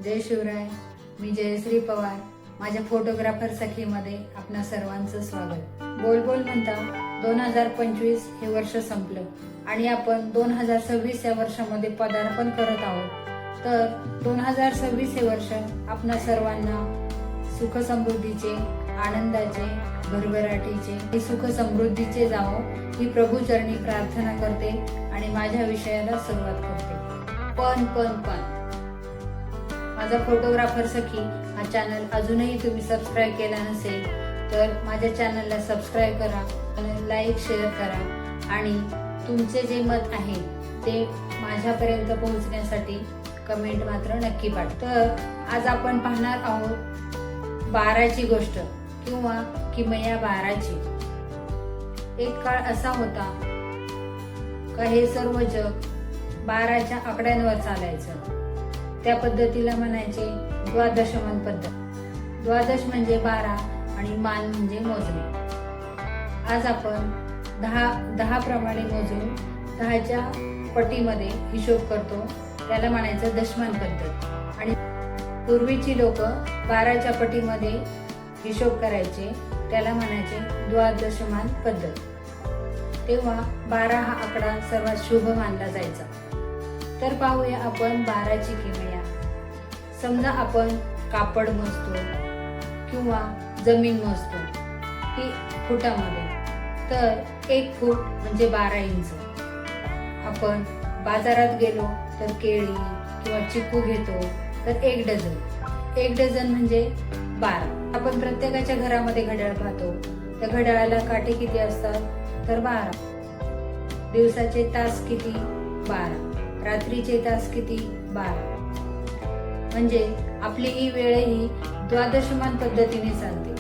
जय शिवराय. मी जयश्री पवार. माझ्या फोटोग्राफर सखीमध्ये आपणा सर्वांचं स्वागत. बोल बोल म्हणता 2025 हे वर्ष संपलं आणि आपण 2026 या वर्षामध्ये पदार्पण करत आहोत. तर 2026 हे वर्ष आपणा सर्वांना सुख समृद्धीचे, आनंदाचे, भरभराटीचे, सुख समृद्धीचे जावो ही प्रभूचरणी प्रार्थना करते आणि माझ्या विषयाला सुरुवात करते. पण माझा फोटोग्राफर सखी हा चॅनल अजूनही तुम्ही सबस्क्राईब केला नसेल तर माझ्या चॅनलला सबस्क्राईब करा, लाईक शेअर करा आणि तुमचे जे मत आहे ते माझ्यापर्यंत पोहोचण्यासाठी कमेंट मात्र नक्की पाठवा. तर आज आपण पाहणार आहोत 12ची गोष्ट किंवा किमया 12ची. एक काळ असा होता का हे सर्व जग 12च्या आकड्यांवर चालायचं. त्या पद्धतीला म्हणायचे द्वादशमान पद्धत. द्वादश म्हणजे 12 आणि मान म्हणजे मोजणे. आज आपण 10 प्रमाणे मोजून 10च्या पटीमध्ये हिशोब करतो, त्याला म्हणायचं दशमान पद्धत. आणि पूर्वीची लोक 12च्या पटीमध्ये हिशोब करायचे, त्याला म्हणायचे द्वादशमान पद्धत. तेव्हा 12 हा आकडा सर्वात शुभ मानला जायचा. तर पाहूया आपण 12ची किमया. समजा आपण कापड मोजतो किंवा जमीन मोजतो ती फुटामध्ये, तर 1 फूट म्हणजे 12 इंच. आपण बाजारात गेलो तर केळी किंवा चिकू घेतो तर 1 डझन. 1 डझन म्हणजे 12. आपण प्रत्येकाच्या घरामध्ये घड्याळ पाहतो, त्या घड्याळाला काटे किती असतात तर 12. दिवसाचे तास किती 12, रात्रीचे तास किती 12. म्हणजे आपली ही वेळ ही द्वादशमान पद्धतीने चालते.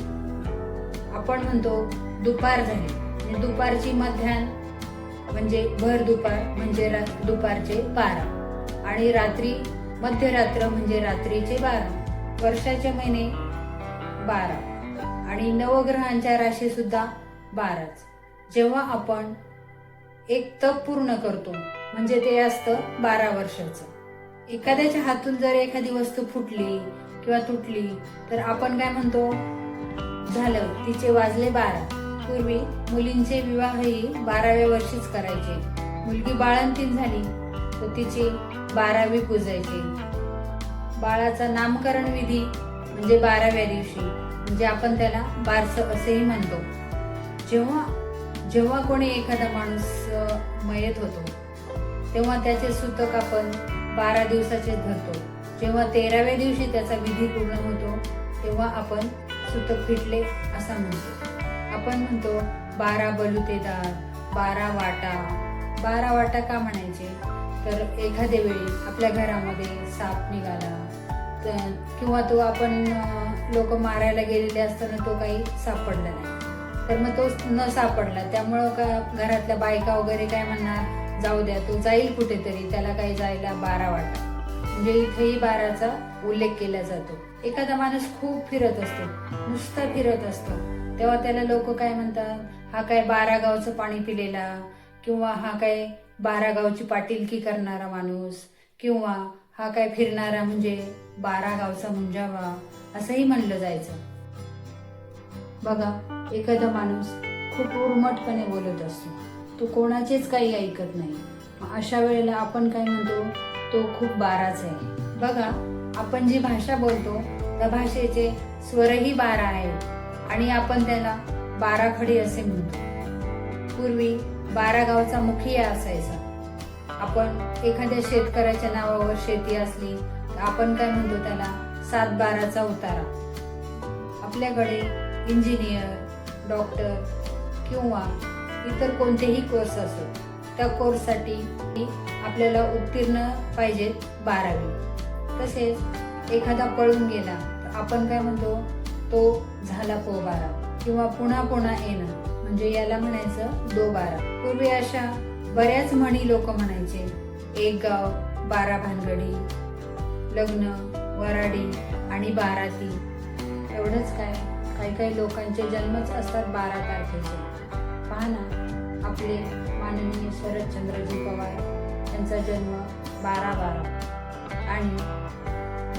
आपण म्हणतो दुपार झाली म्हणजे दुपारची मध्याह्न म्हणजे भर दुपार म्हणजे दुपारचे 12 आणि रात्री मध्यरात्र म्हणजे रात्रीचे 12. वर्षाचे महिने 12 आणि नवग्रहांच्या राशी सुद्धा 12च. जेव्हा आपण एक तप पूर्ण करतो म्हणजे ते असतं 12 वर्षाचं. एखाद्याच्या हातून जर एखादी वस्तू फुटली किंवा तुटली तर आपण काय म्हणतो, झालं तिचे वाजले 12. पूर्वी मुलींचे विवाहही 12व्या वर्षीच करायचे. मुलगी बाळंतीण झाली तर तिची 12वी पूजायची. बाळाचा नामकरण विधी म्हणजे 12व्या दिवशी, म्हणजे आपण त्याला बारसं असेही म्हणतो. जेव्हा कोणी एखादा माणूस मयत होतो तेव्हा त्याचे सुतक आपण 12 दिवसाचे धरतो. जेव्हा 13व्या दिवशी त्याचा विधी पूर्ण होतो तेव्हा आपण सुतक फिटले असं म्हणतो. आपण म्हणतो 12 बलुतेदार, 12 वाटा. 12 वाटा का म्हणायचे तर एखाद्या वेळी आपल्या घरामध्ये साप निघाला किंवा तो आपण लोक मारायला गेलेले असताना तो काही सापडला नाही तर मग तो न सापडला, त्यामुळं घरातल्या बायका वगैरे काय म्हणणार, जाऊ द्या तो जाईल कुठेतरी, त्याला काही जायला 12 वाटा. म्हणजे इथेही 12चा उल्लेख केला जातो. एखादा माणूस खूप फिरत असतो, नुसता फिरत असतो, तेव्हा त्याला लोक काय म्हणतात, हा काय 12 गावचं पाणी पिलेला किंवा हा काय 12 गावची पाटीलकी करणारा माणूस किंवा हा काय फिरणारा म्हणजे 12 गावचा मुंजावा असंही म्हणलं जायचं. बघा, एखादा माणूस खूप उर्मटपणे बोलत असतो, तो कोणाचेच काही ऐकत नाही. अशा वेळेला आपण काय म्हणतो, तो खूप 12चा आहे. बघा, आपण जी भाषा बोलतो त्या भाषेचे स्वरही 12 आहेत आणि आपण त्याला 12 खडी असे म्हणतो. पूर्वी 12 गावचा मुखिया असायचा. आपण एखाद्या शेतकऱ्याच्या नावावर शेती असली तर आपण काय म्हणतो त्याला 7-12चा उतारा. आपल्याकडे इंजिनियर, डॉक्टर किंवा इतर कोणतेही कोर्स असो, त्या कोर्ससाठी आपल्याला उत्तीर्ण पाहिजेत 12वी. तसेच एखादा पळून गेला तर आपण काय म्हणतो, तो झाला पो 12 किंवा पुन्हा येणं म्हणजे याला म्हणायचं 2-12. पूर्वी अशा बऱ्याच म्हणी लोक म्हणायचे. 1 गाव 12 भानगडी, लग्न, वराडी आणि बाराती. एवढंच काय, काही लोकांचे जन्मच असतात 12 तारखेचे. पहा ना, आपले माननीय शरदचंद्रजी पवार यांचा जन्म 12/12 आणि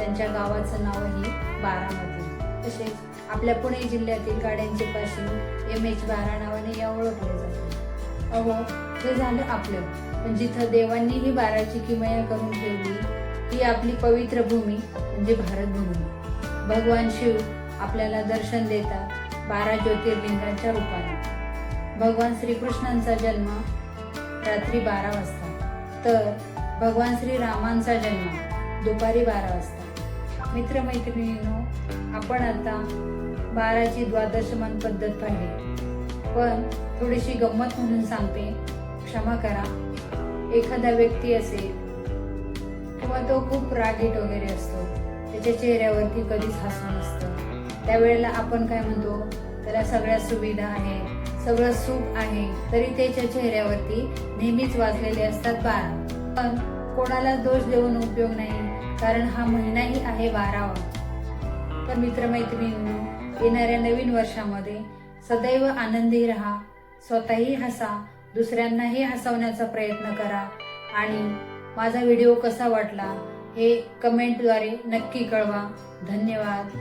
त्यांच्या गावाचं नावही बारामती. तसेच आपल्या पुणे जिल्ह्यातील गाड्यांचे पाशिंग MH12 नावाने या ओळखले जाते. अहो, हे झालं आपलं, पण जिथं देवांनी ही बाराची किमया करून ठेवली ही आपली पवित्र भूमी म्हणजे भारतभूमी. भगवान शिव आपल्याला दर्शन देतात 12 ज्योतिर्लिंगांच्या रूपाने. भगवान श्रीकृष्णांचा जन्म रात्री 12 वाजता, तर भगवान श्रीरामांचा जन्म दुपारी 12 वाजता. मित्रमैत्रिणींनो, आपण आता 12ची द्वादशमान पद्धत पाहिली, पण थोडीशी गंमत म्हणून सांगते, क्षमा करा. एखादा व्यक्ती असेल किंवा तो खूप रागीट वगैरे असतो, त्याच्या चेहऱ्यावरती कधीच हसू नसतं. त्यावेळेला आपण काय म्हणतो, त्याला सगळ्या सुविधा आहेत, सगळं सुख आहे, तरी त्याच्या चेहऱ्यावरती नेहमीच वाजलेले असतात 12. पण कोणाला दोष देऊन उपयोग नाही, कारण हा महिनाही आहे 12वा. तर मित्रमैत्रिणींनो, येणाऱ्या नवीन वर्षामध्ये सदैव आनंदी राहा, स्वतःही हसा, दुसऱ्यांनाही हसवण्याचा प्रयत्न करा आणि माझा व्हिडिओ कसा वाटला हे कमेंटद्वारे नक्की कळवा. धन्यवाद.